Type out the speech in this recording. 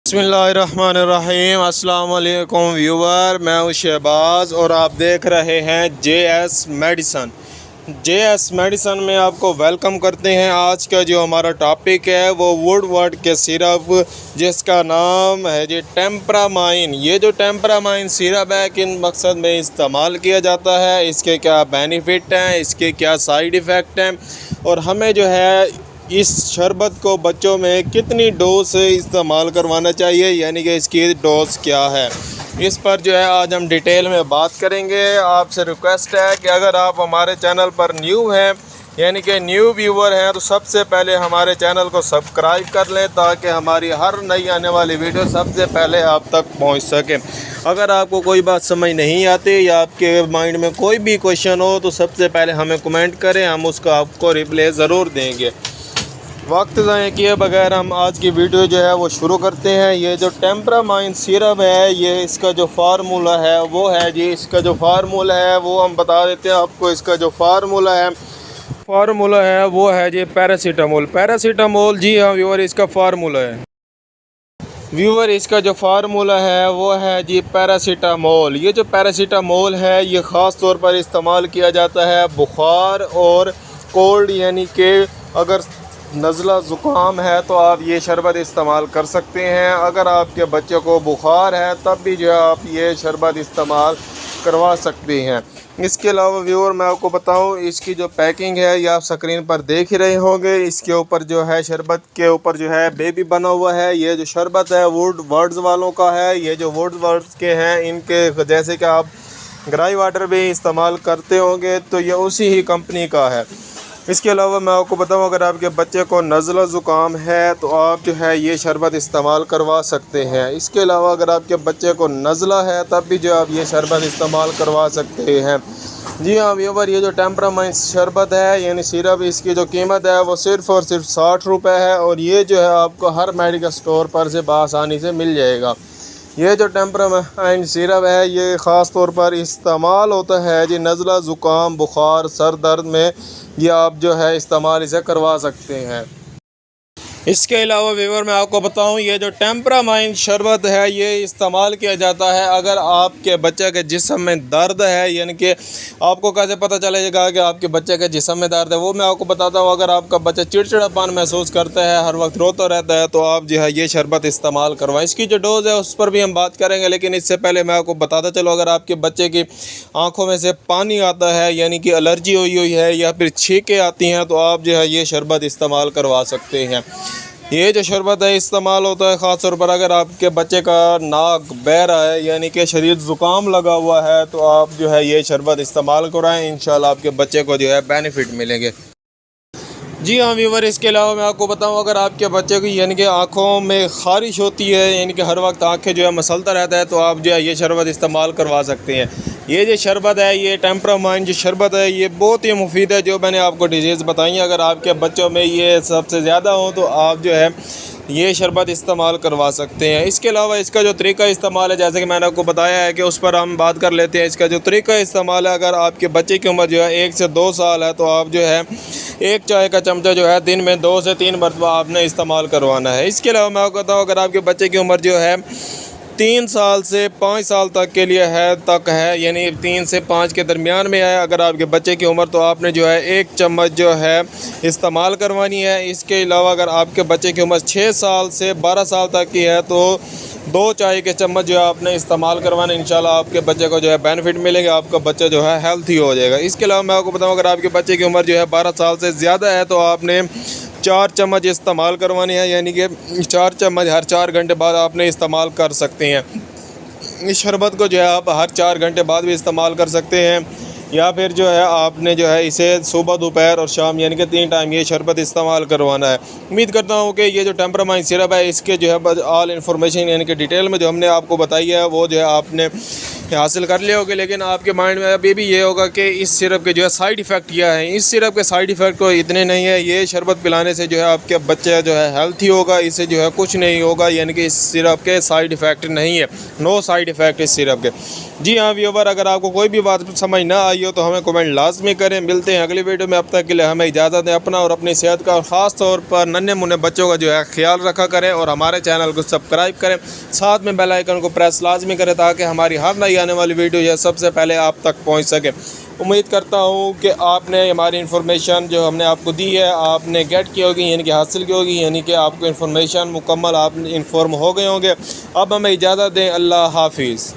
बिस्मिल्लाहिर्रहमानिर्रहीम। अस्सलाम वालेकुम व्यूवर, मैं हूं शहबाज और आप देख रहे हैं JS मेडिसन। JS मेडिसन में आपको वेलकम करते हैं। आज का जो हमारा टॉपिक है वो वुडवर्ड के सिरप, जिसका नाम है जी टेम्परामाइन। ये जो टेम्परामाइन सिरप है किन मकसद में इस्तेमाल किया जाता है, इसके क्या बेनिफिट हैं, इसके क्या साइड इफ़ेक्ट हैं और हमें जो है इस शरबत को बच्चों में कितनी डोज से इस्तेमाल करवाना चाहिए, यानी कि इसकी डोज क्या है, इस पर जो है आज हम डिटेल में बात करेंगे। आपसे रिक्वेस्ट है कि अगर आप हमारे चैनल पर न्यू हैं, यानी कि न्यू व्यूवर हैं, तो सबसे पहले हमारे चैनल को सब्सक्राइब कर लें ताकि हमारी हर नई आने वाली वीडियो सबसे पहले आप तक पहुंच सके। अगर आपको कोई बात समझ नहीं आती या आपके माइंड में कोई भी क्वेश्चन हो तो सबसे पहले हमें कमेंट करें, हम उसका आपको रिप्लाई ज़रूर देंगे। वक्त ज़ाया किए बगैर हम आज की वीडियो जो है वो शुरू करते हैं। ये जो टेम्परामाइन सिरप है, ये इसका जो फार्मूला है वो है जी, इसका जो फार्मूला है वो हम बता देते हैं आपको। इसका जो फार्मूला है वो है जी पैरासीटामोल। जी हाँ व्यूअर, इसका फार्मूला है व्यूअर, इसका जो फार्मूला है वो है जी पैरासीटामोल। ये जो पैरासीटामोल है ये ख़ास तौर पर इस्तेमाल किया जाता है बुखार और कोल्ड, यानी कि अगर नज़ला ज़ुकाम है तो आप ये शरबत इस्तेमाल कर सकते हैं। अगर आपके बच्चे को बुखार है तब भी जो है आप ये शरबत इस्तेमाल करवा सकते हैं। इसके अलावा व्यूअर मैं आपको बताऊं, इसकी जो पैकिंग है ये आप स्क्रीन पर देख ही रहे होंगे। इसके ऊपर जो है शरबत के ऊपर जो है बेबी बना हुआ है। ये जो शरबत है वुडवर्ड्स वालों का है। ये जो वुडवर्ड्स के हैं, इनके जैसे कि आप ग्राई वाटर भी इस्तेमाल करते होंगे तो ये उसी ही कंपनी का है। इसके अलावा मैं आपको बताऊं, अगर आपके बच्चे को नज़ला ज़ुकाम है तो आप जो है ये शरबत इस्तेमाल करवा सकते हैं। इसके अलावा अगर आपके बच्चे को नज़ला है तब भी जो आप ये शरबत इस्तेमाल करवा सकते हैं। जी हाँ व्यूअर, ये जो टेम्परामाइन शरबत है यानी सिरप, इसकी जो कीमत है वो सिर्फ़ और सिर्फ 60 रुपये है और ये जो है आपको हर मेडिकल स्टोर पर से बआसानी से मिल जाएगा। ये जो टेम्परामाइन सिरप है ये ख़ास तौर पर इस्तेमाल होता है जी नज़ला ज़ुकाम, बुखार, सर दर्द में ये आप जो है इस्तेमाल इसे करवा सकते हैं। इसके अलावा व्यूअर मैं आपको बताऊं, ये जो टेम्परामाइन शरबत है ये इस्तेमाल किया जाता है अगर आपके बच्चे के जिस्म में दर्द है, यानी कि आपको कैसे पता चलेगा कि आपके बच्चे के जिस्म में दर्द है, वो मैं आपको बताता हूं। अगर आपका बच्चा चिड़चिड़ापन महसूस करता है, हर वक्त रोता रहता है, तो आप जो है ये शरबत इस्तेमाल करवाएं। इसकी जो डोज़ है उस पर भी हम बात करेंगे, लेकिन इससे पहले मैं आपको बताता चलो, अगर आपके बच्चे की आँखों में से पानी आता है, यानी कि एलर्जी हुई है या फिर छींकें आती हैं, तो आप जो है ये शरबत इस्तेमाल करवा सकते हैं। ये जो शरबत है इस्तेमाल होता है ख़ास तौर पर अगर आपके बच्चे का नाक बह रहा है, यानी कि शरीर ज़ुकाम लगा हुआ है, तो आप जो है ये शरबत इस्तेमाल कराएं। इंशाल्लाह आपके बच्चे को जो है बेनिफिट मिलेंगे। जी हाँ व्यूअर, इसके अलावा मैं आपको बताऊं, अगर आपके बच्चे की यानी कि आँखों में ख़ारिश होती है, यानी कि हर वक्त आँखें जो है मसलता रहता है, तो आप जो है ये शरबत इस्तेमाल करवा सकते हैं। ये जो शरबत है, ये टेम्परामाइन जो शरबत है, ये बहुत ही मुफीद है। जो मैंने आपको डिजीज़ बताई हैं, अगर आपके बच्चों में ये सबसे ज़्यादा हो तो आप जो है ये शरबत इस्तेमाल करवा सकते हैं। इसके अलावा इसका जो तरीका इस्तेमाल है, जैसे कि मैंने आपको बताया है कि उस पर हम बात कर लेते हैं। इसका जो तरीका इस्तेमाल है, अगर आपके बच्चे की उम्र जो है 1 से 2 साल है, तो आप जो है 1 चाय का चमचा जो है दिन में 2 से 3 मरतबा आपने इस्तेमाल करवाना है। इसके अलावा मैं आपको बताऊँ, अगर आपके बच्चे की उम्र जो है 3 साल से 5 साल तक के लिए है, यानी 3 से 5 के दरमियान में है अगर आपके बच्चे की उम्र, तो आपने जो है 1 चम्मच जो है इस्तेमाल करवानी है। इसके अलावा अगर आपके बच्चे की उम्र 6 साल से 12 साल तक की है तो 2 चाय के चम्मच जो है आपने इस्तेमाल करवाना। इंशाल्लाह आपके बच्चे को जो है बेनिफिट मिलेगा, आपका बच्चा जो है हेल्थी हो जाएगा। इसके अलावा मैं आपको बताऊँ, अगर आपके बच्चे की उम्र जो है 12 साल से ज़्यादा है तो आपने 4 चम्मच इस्तेमाल करवानी है, यानी कि 4 चम्मच हर 4 घंटे बाद आपने इस्तेमाल कर सकते हैं। इस शरबत को जो है आप हर 4 घंटे बाद भी इस्तेमाल कर सकते हैं, या फिर जो है आपने जो है इसे सुबह, दोपहर और शाम यानी कि 3 टाइम ये शरबत इस्तेमाल करवाना है। उम्मीद करता हूँ कि ये जो टेम्परामाइन सिरप है इसके जो है ऑल इन्फॉर्मेशन यानी कि डिटेल में जो हमने आपको बताई है वो जो है आपने हासिल कर लिए होगे। लेकिन आपके माइंड में अभी भी ये होगा कि इस सिरप के जो है साइड इफ़ेक्ट क्या है। इस सिरप के साइड इफ़ेक्ट तो इतने नहीं है। ये शरबत पिलाने से जो है आपके बच्चे जो है हेल्थी होगा, इससे जो है कुछ नहीं होगा, यानी कि इस सिरप के साइड इफ़ेक्ट नहीं है, नो साइड इफ़ेक्ट इस सिरप के। जी हाँ व्यूवर, अगर आपको कोई भी बात समझ ना आई हो तो हमें कमेंट लाजमी करें। मिलते हैं अगली वीडियो में, अब तक के लिए हमें इजाज़त दें। अपना और अपनी सेहत का, ख़ास तौर पर नन्हे मुन्ने बच्चों का जो है ख्याल रखा करें और हमारे चैनल को सब्सक्राइब करें, साथ में बेल आइकन को प्रेस लाजमी करें ताकि हमारी हर नई आने वाली वीडियो जो है सबसे पहले आप तक पहुँच सके। उम्मीद करता हूँ कि आपने हमारी इन्फॉर्मेशन जो हमने आपको दी है आपने गेट की होगी, यानी कि हासिल की होगी, यानी कि आपको इन्फॉर्मेशन मुकम्मल आप इन्फॉर्म हो गए होंगे। अब हमें इजाज़त दें। अल्लाह हाफिज़।